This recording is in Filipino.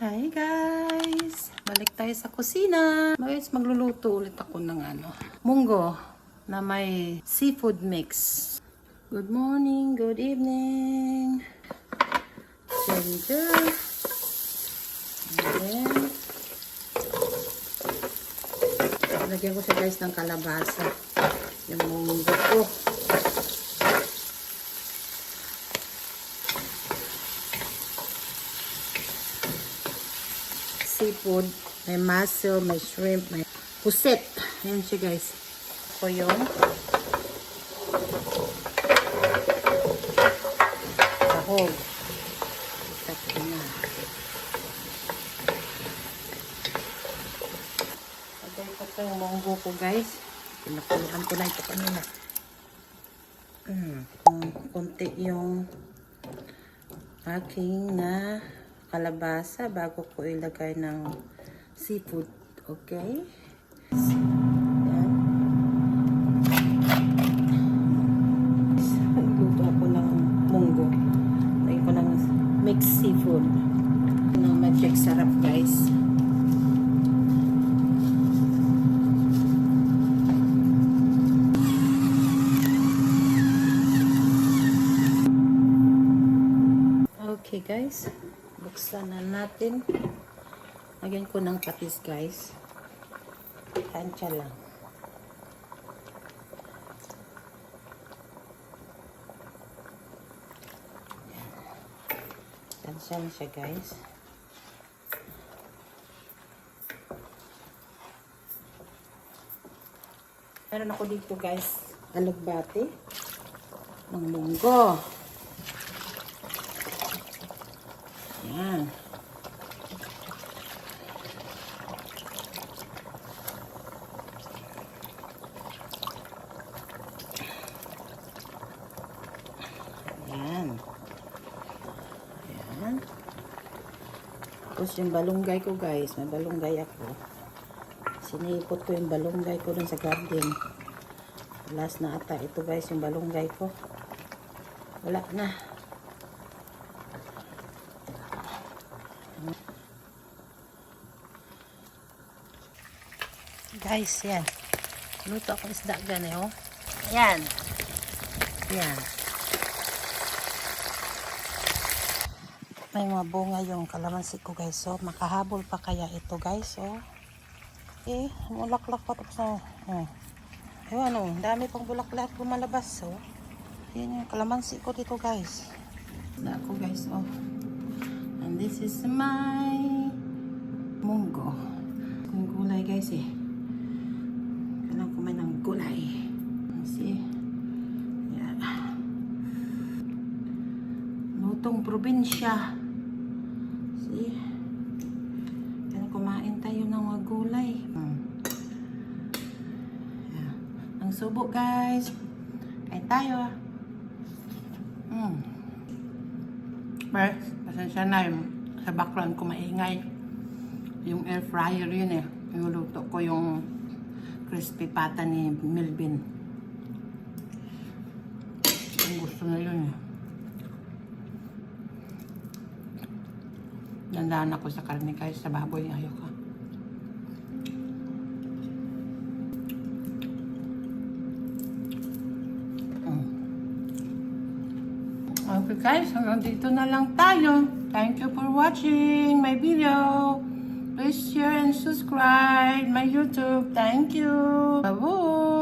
Hi guys! Balik tayo sa kusina. Guys, magluluto ulit ako ng munggo na may seafood mix. Good morning, good evening. Ginger. And then, lagyan ko siya guys ng kalabasa. Yung munggo ko. Seafood, may mussel, may shrimp, may puset. Ayan siya guys. Ito yung tahog. Ito na. Lagay ko ito yung munggo ko guys. Pinakuluan ko na ito kanina. Kunti yung aking na kalabasa bago ko ilagay ng seafood. Okay? Yan. Luto ako ng munggo. Lagyan ko ng mixed seafood. Magic sarap guys. Okay guys. Buksan na natin. Lagyan ko ng patis guys. Tansya lang. Tansya na siya guys. Meron ako dito guys. Alugbati. Ng munggo. Yan. Yan. Yan. Tapos yung balunggay ko guys. May balunggay ako. Sinipot ko yung balunggay ko dun sa garden. Last na ata. Ito guys yung balunggay ko. Wala na. Guys, yan. Luto ako isda gani, oh. Yan. Yan. May mga bunga yung kalamansi ko, guys. So, makahabol pa kaya ito, guys. So, mulaklak pa tapos na. Ewan, oh. Dami pang bulaklak lumalabas. So, yan yung kalamansi ko dito, guys. Isda ko, guys, oh. And this is my munggo. Yung gulay, guys, kumain ng gulay. See? Yan. Lutong probinsya. See? Yan, kumain tayo ng mga gulay. Yan. Ang subo guys. Kain tayo. Pasensya na yung sa background ko maingay. Yung air fryer yun Yung luto ko yung crispy pata ni Melvin. Ang gusto na yun Dandaan ako sa karne guys, sa baboy ayoko. Okay guys, hanggang dito na lang tayo. Thank you for watching my video. Please share and subscribe my YouTube. Thank you. Bye-bye.